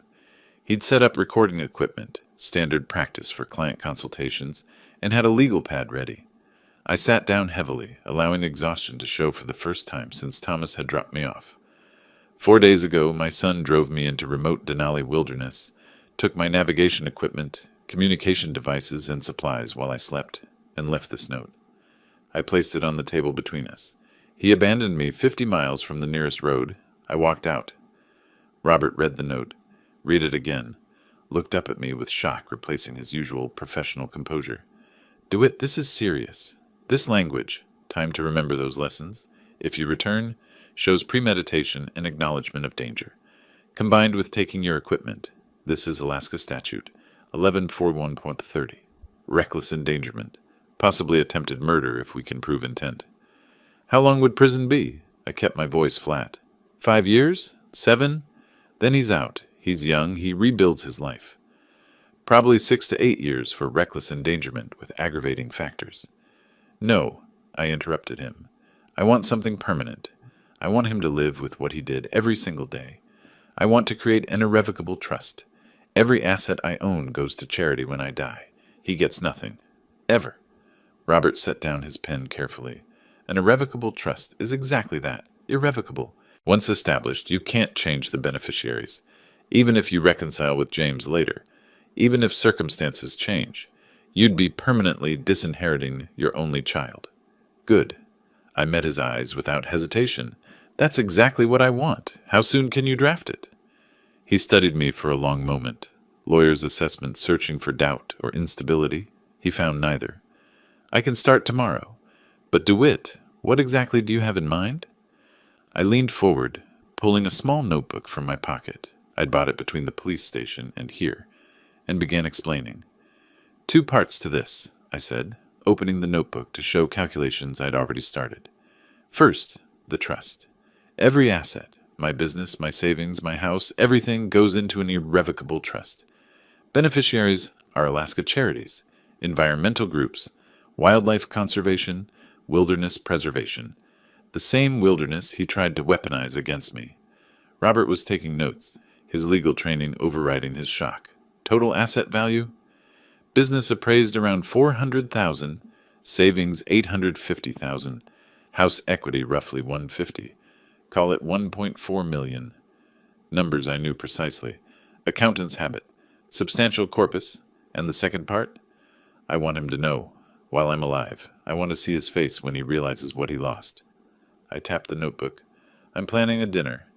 He'd set up recording equipment, standard practice for client consultations, and had a legal pad ready. I sat down heavily, allowing exhaustion to show for the first time since Thomas had dropped me off. 4 days ago, my son drove me into remote Denali wilderness, took my navigation equipment, communication devices, and supplies while I slept, and left this note. I placed it on the table between us. He abandoned me 50 miles from the nearest road. I walked out. Robert read the note, read it again, looked up at me with shock replacing his usual professional composure. DeWitt, this is serious. This language, time to remember those lessons, if you return, shows premeditation and acknowledgement of danger. Combined with taking your equipment, this is Alaska Statute 1141.30, reckless endangerment, possibly attempted murder if we can prove intent. How long would prison be? I kept my voice flat. 5 years? 7? Then he's out. He's young. He rebuilds his life. Probably 6 to 8 years for reckless endangerment with aggravating factors. No, I interrupted him. I want something permanent. I want him to live with what he did every single day. I want to create an irrevocable trust. Every asset I own goes to charity when I die. He gets nothing. Ever. Robert set down his pen carefully. An irrevocable trust is exactly that. Irrevocable. Once established, you can't change the beneficiaries. Even if you reconcile with James later. Even if circumstances change. You'd be permanently disinheriting your only child. Good. I met his eyes without hesitation. That's exactly what I want. How soon can you draft it? He studied me for a long moment. Lawyer's assessment searching for doubt or instability. He found neither. I can start tomorrow. But DeWitt, what exactly do you have in mind? I leaned forward, pulling a small notebook from my pocket. I'd bought it between the police station and here, and began explaining. 2 parts to this, I said, opening the notebook to show calculations I'd already started. First, the trust. Every asset, my business, my savings, my house, everything goes into an irrevocable trust. Beneficiaries are Alaska charities, environmental groups, wildlife conservation, wilderness preservation. The same wilderness he tried to weaponize against me. Robert was taking notes, his legal training overriding his shock. Total asset value? Business appraised around $400,000, savings $850,000, house equity roughly $150. Call it $1.4 million. Numbers I knew precisely. Accountant's habit. Substantial corpus. And the second part? I want him to know. While I'm alive, I want to see his face when he realizes what he lost. I tapped the notebook. I'm planning a dinner.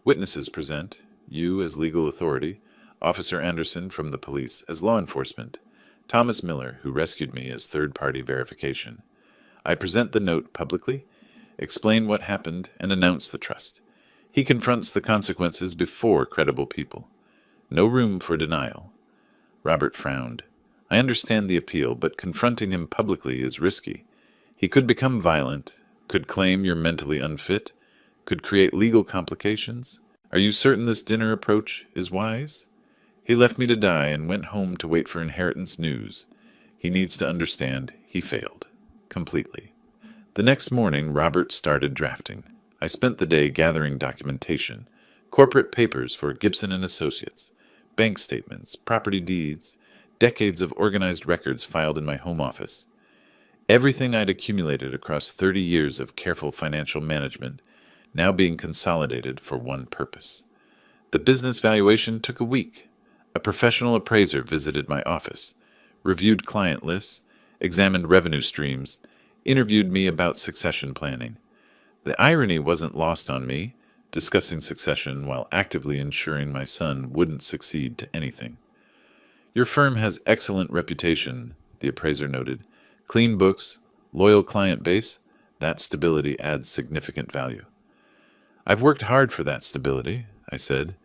Witnesses present. You as legal authority. Officer Anderson from the police as law enforcement. Thomas Miller, who rescued me, as third-party verification. I present the note publicly, explain what happened, and announce the trust. He confronts the consequences before credible people. No room for denial. Robert frowned. I understand the appeal, but confronting him publicly is risky. He could become violent, could claim you're mentally unfit, could create legal complications. Are you certain this dinner approach is wise? He left me to die and went home to wait for inheritance news. He needs to understand he failed. Completely. The next morning, Robert started drafting. I spent the day gathering documentation, corporate papers for Gibson and Associates, bank statements, property deeds, decades of organized records filed in my home office. Everything I'd accumulated across 30 years of careful financial management, now being consolidated for one purpose. The business valuation took a week. A professional appraiser visited my office, reviewed client lists, examined revenue streams, interviewed me about succession planning. The irony wasn't lost on me, discussing succession while actively ensuring my son wouldn't succeed to anything. Your firm has excellent reputation, the appraiser noted. Clean books, loyal client base, that stability adds significant value. I've worked hard for that stability, I said.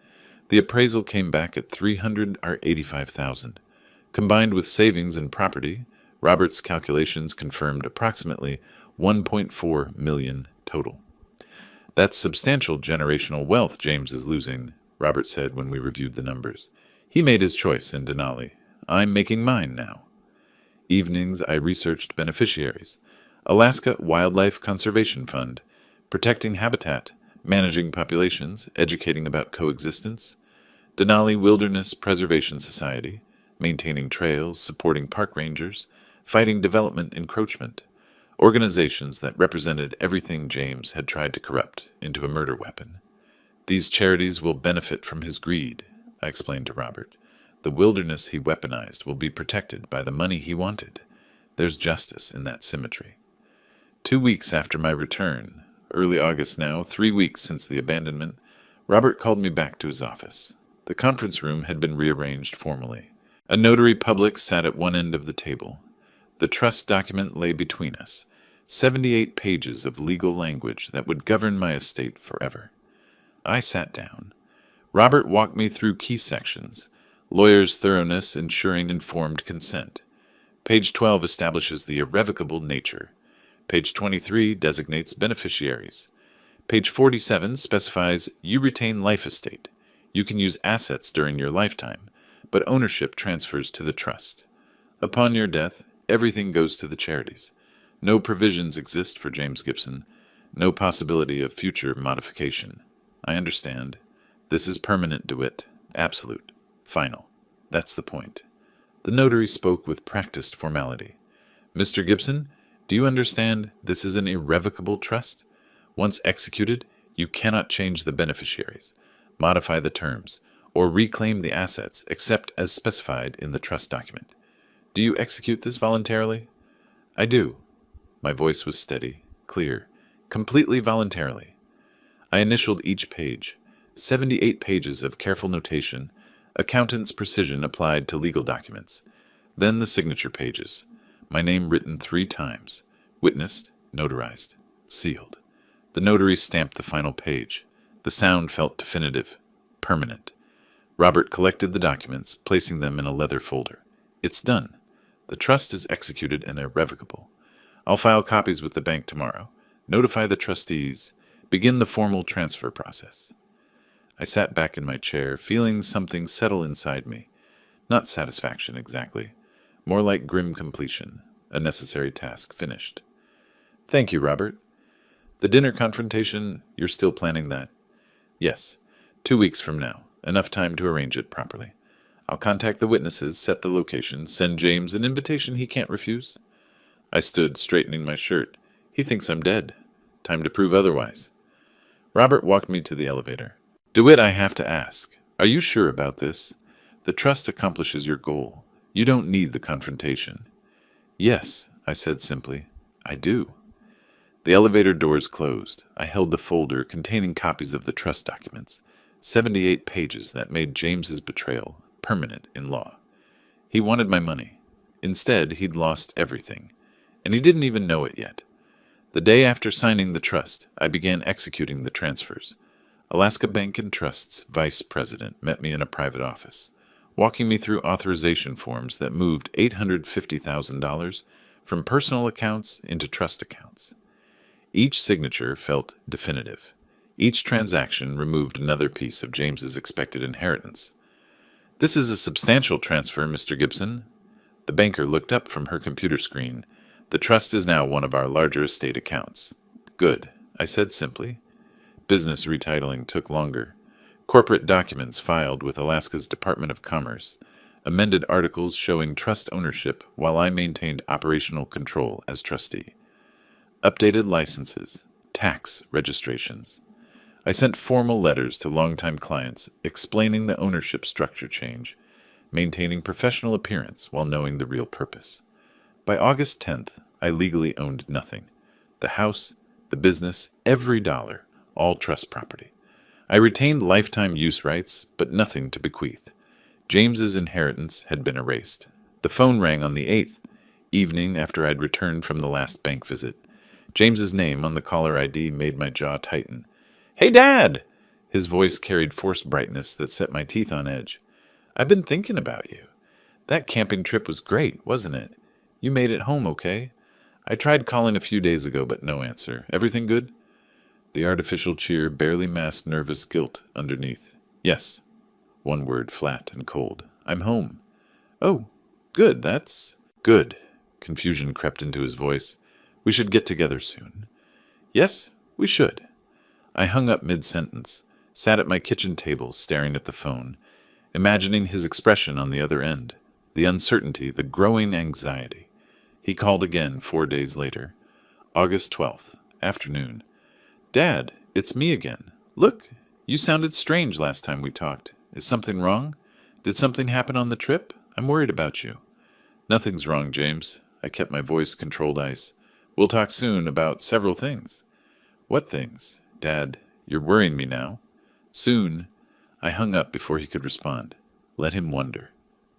The appraisal came back at $385,000. Combined with savings and property, Robert's calculations confirmed approximately $1.4 million total. That's substantial generational wealth James is losing, Robert said when we reviewed the numbers. He made his choice in Denali. I'm making mine now. Evenings I researched beneficiaries. Alaska Wildlife Conservation Fund, protecting habitat, managing populations, educating about coexistence. Denali Wilderness Preservation Society, maintaining trails, supporting park rangers, fighting development encroachment. Organizations that represented everything James had tried to corrupt into a murder weapon. These charities will benefit from his greed, I explained to Robert. The wilderness he weaponized will be protected by the money he wanted. There's justice in that symmetry. 2 weeks after my return, early August now, 3 weeks since the abandonment, Robert called me back to his office. The conference room had been rearranged formally. A notary public sat at one end of the table. The trust document lay between us, 78 pages of legal language that would govern my estate forever. I sat down. Robert walked me through key sections, lawyer's thoroughness ensuring informed consent. Page 12 establishes the irrevocable nature. Page 23 designates beneficiaries. Page 47 specifies you retain life estate. You can use assets during your lifetime, but ownership transfers to the trust. Upon your death, everything goes to the charities. No provisions exist for James Gibson. No possibility of future modification. I understand. This is permanent, DeWitt. Absolute. Final. That's the point. The notary spoke with practiced formality. Mr. Gibson, do you understand this is an irrevocable trust? Once executed, you cannot change the beneficiaries, modify the terms, or reclaim the assets except as specified in the trust document. Do you execute this voluntarily? I do. My voice was steady, clear, completely voluntarily. I initialed each page, 78 pages of careful notation, accountant's precision applied to legal documents. Then the signature pages, my name written 3 times, witnessed, notarized, sealed. The notary stamped the final page. The sound felt definitive, permanent. Robert collected the documents, placing them in a leather folder. It's done. The trust is executed and irrevocable. I'll file copies with the bank tomorrow. Notify the trustees. Begin the formal transfer process. I sat back in my chair, feeling something settle inside me. Not satisfaction exactly. More like grim completion. A necessary task finished. Thank you, Robert. The dinner confrontation, you're still planning that? Yes. 2 weeks from now. Enough time to arrange it properly. I'll contact the witnesses, set the location, send James an invitation he can't refuse. I stood, straightening my shirt. He thinks I'm dead. Time to prove otherwise. Robert walked me to the elevator. DeWitt, I have to ask. Are you sure about this? The trust accomplishes your goal. You don't need the confrontation. Yes, I said simply. I do. The elevator doors closed. I held the folder containing copies of the trust documents, 78 pages that made James's betrayal permanent in law. He wanted my money. Instead, he'd lost everything, and he didn't even know it yet. The day after signing the trust, I began executing the transfers. Alaska Bank and Trust's vice president met me in a private office, walking me through authorization forms that moved $850,000 from personal accounts into trust accounts. Each signature felt definitive. Each transaction removed another piece of James's expected inheritance. This is a substantial transfer, Mr. Gibson. The banker looked up from her computer screen. The trust is now one of our larger estate accounts. Good, I said simply. Business retitling took longer. Corporate documents filed with Alaska's Department of Commerce. Amended articles showing trust ownership while I maintained operational control as trustee. Updated licenses. Tax registrations. I sent formal letters to longtime clients explaining the ownership structure change, maintaining professional appearance while knowing the real purpose. By August 10th, I legally owned nothing. The house, the business, every dollar, all trust property. I retained lifetime use rights, but nothing to bequeath. James's inheritance had been erased. The phone rang on the 8th, evening after I'd returned from the last bank visit. James's name on the caller ID made my jaw tighten. Hey, Dad! His voice carried forced brightness that set my teeth on edge. I've been thinking about you. That camping trip was great, wasn't it? You made it home okay? I tried calling a few days ago, but no answer. Everything good? The artificial cheer barely masked nervous guilt underneath. Yes. One word, flat and cold. I'm home. Oh, good, that's... Good. Confusion crept into his voice. We should get together soon. Yes, we should. I hung up mid-sentence, sat at my kitchen table staring at the phone, imagining his expression on the other end, the uncertainty, the growing anxiety. He called again 4 days later. August 12th, afternoon. Dad, it's me again. Look, you sounded strange last time we talked. Is something wrong? Did something happen on the trip? I'm worried about you. Nothing's wrong, James. I kept my voice controlled ice. We'll talk soon about several things. What things? Dad, you're worrying me now. Soon. I hung up before he could respond. Let him wonder.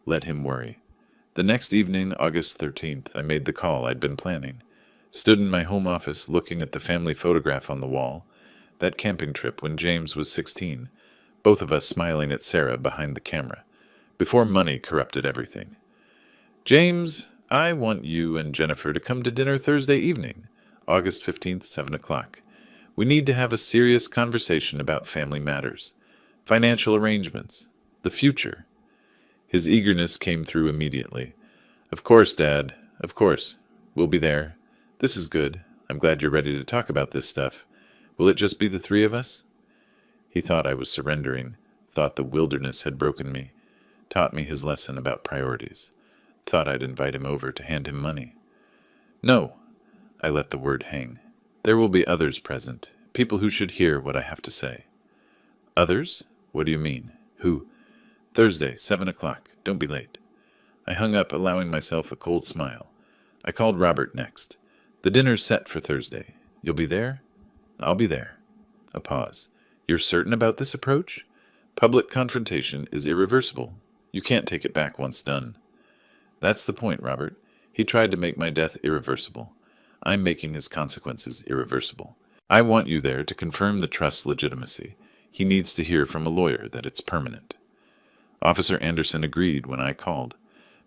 Let him worry. The next evening, August 13th, I made the call I'd been planning. Stood in my home office looking at the family photograph on the wall. That camping trip when James was 16. Both of us smiling at Sarah behind the camera. Before money corrupted everything. James, I want you and Jennifer to come to dinner Thursday evening, August 15th, 7 o'clock. We need to have a serious conversation about family matters, financial arrangements, the future. His eagerness came through immediately. Of course, Dad, of course. We'll be there. This is good. I'm glad you're ready to talk about this stuff. Will it just be the three of us? He thought I was surrendering, thought the wilderness had broken me, taught me his lesson about priorities, thought I'd invite him over to hand him money. No, I let the word hang. There will be others present, people who should hear what I have to say. Others? What do you mean? Who? Thursday, 7 o'clock. Don't be late. I hung up, allowing myself a cold smile. I called Robert next. The dinner's set for Thursday. You'll be there? I'll be there. A pause. You're certain about this approach? Public confrontation is irreversible. You can't take it back once done. That's the point, Robert. He tried to make my death irreversible. I'm making his consequences irreversible. I want you there to confirm the trust's legitimacy. He needs to hear from a lawyer that it's permanent. Officer Anderson agreed when I called.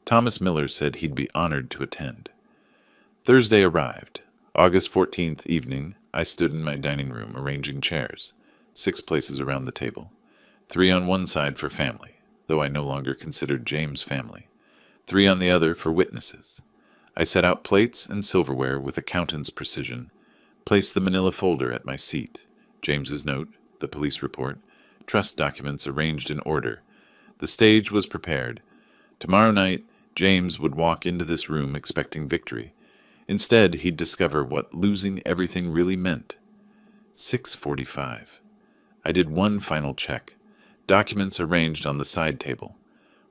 Thomas Miller said he'd be honored to attend. Thursday arrived. August 14th evening, I stood in my dining room arranging chairs, 6 places around the table. 3 on one side for family, though I no longer considered James family. 3 on the other for witnesses. I set out plates and silverware with accountant's precision, placed the manila folder at my seat, James's note, the police report, trust documents arranged in order. The stage was prepared. Tomorrow night, James would walk into this room expecting victory. Instead, he'd discover what losing everything really meant. 6:45. I did one final check. Documents arranged on the side table.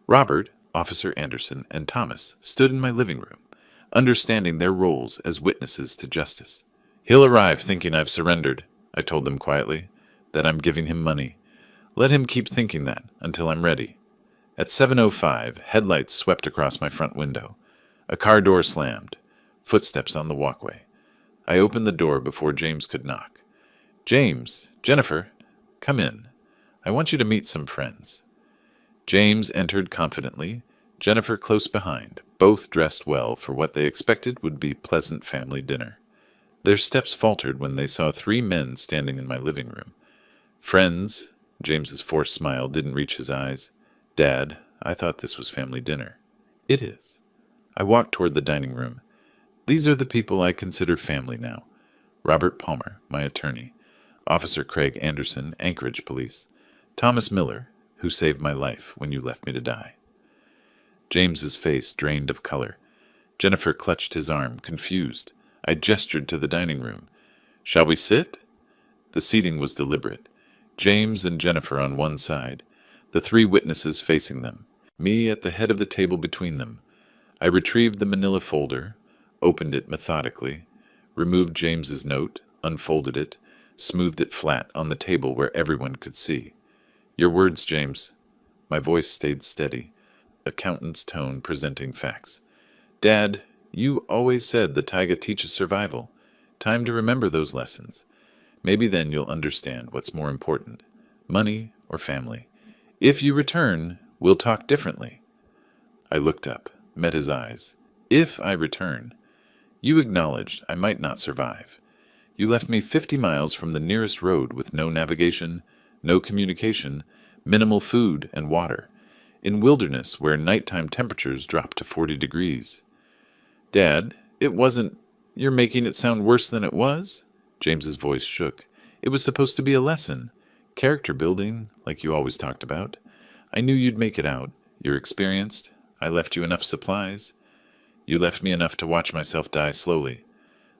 Robert, Officer Anderson, and Thomas stood in my living room, understanding their roles as witnesses to justice. "He'll arrive thinking I've surrendered," I told them quietly, "that I'm giving him money. Let him keep thinking that until I'm ready." At 7:05, headlights swept across my front window. A car door slammed. Footsteps on the walkway. I opened the door before James could knock. "James, Jennifer, come in. I want you to meet some friends." James entered confidently, Jennifer close behind, both dressed well for what they expected would be pleasant family dinner. Their steps faltered when they saw 3 men standing in my living room. "Friends," James's forced smile didn't reach his eyes. "Dad, I thought this was family dinner." "It is." I walked toward the dining room. "These are the people I consider family now. Robert Palmer, my attorney. Officer Craig Anderson, Anchorage Police. Thomas Miller, who saved my life when you left me to die." James's face drained of color. Jennifer clutched his arm, confused. I gestured to the dining room. "Shall we sit?" The seating was deliberate. James and Jennifer on one side, the 3 witnesses facing them, me at the head of the table between them. I retrieved the manila folder, opened it methodically, removed James's note, unfolded it, smoothed it flat on the table where everyone could see. "Your words, James." My voice stayed steady, accountant's tone presenting facts. "Dad, you always said the taiga teaches survival. Time to remember those lessons. Maybe then you'll understand what's more important, money or family. If you return, we'll talk differently." I looked up, met his eyes. "If I return. You acknowledged I might not survive. You left me 50 miles from the nearest road with no navigation, no communication, minimal food and water, in wilderness where nighttime temperatures drop to 40 degrees. Dad, it wasn't... You're making it sound worse than it was?" James's voice shook. "It was supposed to be a lesson. Character building, like you always talked about. I knew you'd make it out. You're experienced. I left you enough supplies. You left me enough to watch myself die slowly."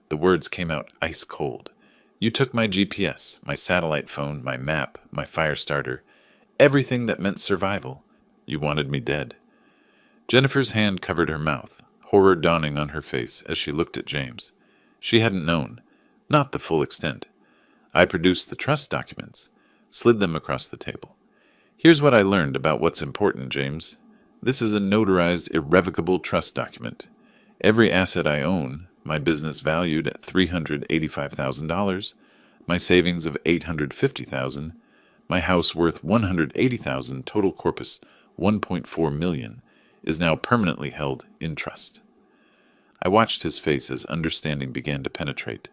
The words came out ice cold. "You took my GPS, my satellite phone, my map, my fire starter, everything that meant survival. You wanted me dead." Jennifer's hand covered her mouth, horror dawning on her face as she looked at James. She hadn't known, not the full extent. I produced the trust documents, slid them across the table. "Here's what I learned about what's important, James. This is a notarized, irrevocable trust document. Every asset I own, my business valued at $385,000, my savings of $850,000, my house worth $180,000, total corpus $1.4 million, is now permanently held in trust." I watched his face as understanding began to penetrate.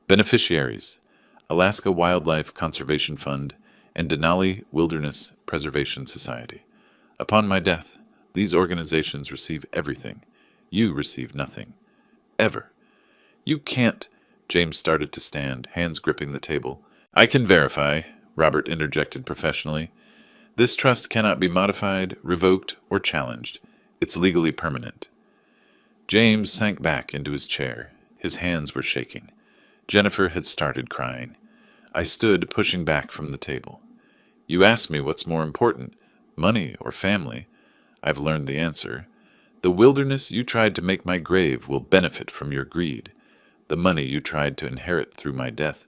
Beneficiaries: Alaska Wildlife Conservation Fund and Denali Wilderness Preservation Society. Upon my death, these organizations receive everything. You receive nothing. Ever. "You can't..." James started to stand, hands gripping the table. "I can verify," Robert interjected professionally. "This trust cannot be modified, revoked, or challenged. It's legally permanent." James sank back into his chair. His hands were shaking. Jennifer had started crying. I stood, pushing back from the table. "You asked me what's more important, money or family. I've learned the answer. The wilderness you tried to make my grave will benefit from your greed. The money you tried to inherit through my death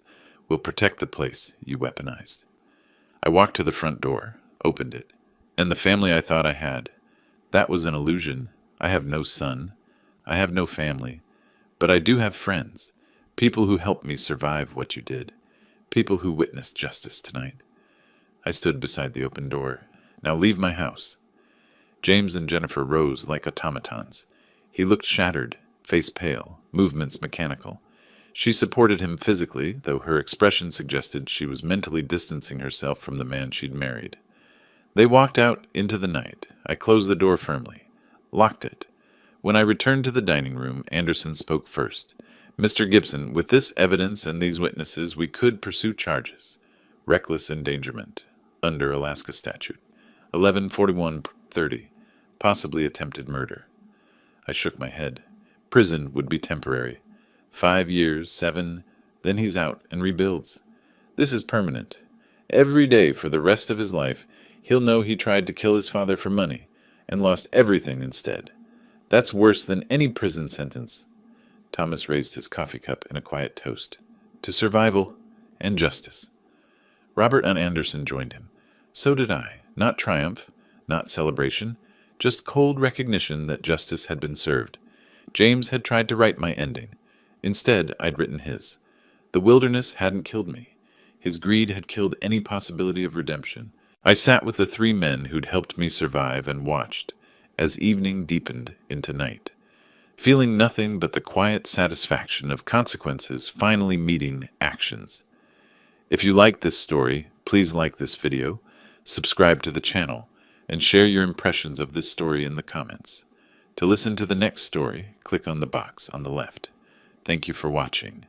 will protect the place you weaponized." I walked to the front door, opened it. "And the family I thought I had. That was an illusion. I have no son. I have no family. But I do have friends. People who helped me survive what you did. People who witnessed justice tonight." I stood beside the open door. Now leave my house." James and Jennifer rose like automatons. He looked shattered, face pale, movements mechanical. She supported him physically, though her expression suggested she was mentally distancing herself from the man she'd married. They walked out into the night. I closed the door firmly, locked it. When I returned to the dining room, Anderson spoke first. "Mr. Gibson, with this evidence and these witnesses, we could pursue charges. Reckless endangerment, under Alaska statute. 114130, possibly attempted murder." I shook my head. Prison would be temporary. 5 years, 7, then he's out and rebuilds. This is permanent. Every day for the rest of his life, he'll know he tried to kill his father for money and lost everything instead. That's worse than any prison sentence. Thomas raised his coffee cup in a quiet toast. To survival and justice. Robert and Anderson joined him. So did I. Not triumph, not celebration, just cold recognition that justice had been served. James had tried to write my ending. Instead, I'd written his. The wilderness hadn't killed me. His greed had killed any possibility of redemption. I sat with the 3 men who'd helped me survive and watched as evening deepened into night, feeling nothing but the quiet satisfaction of consequences finally meeting actions. If you like this story, please like this video, subscribe to the channel, and share your impressions of this story in the comments. To listen to the next story, click on the box on the left. Thank you for watching.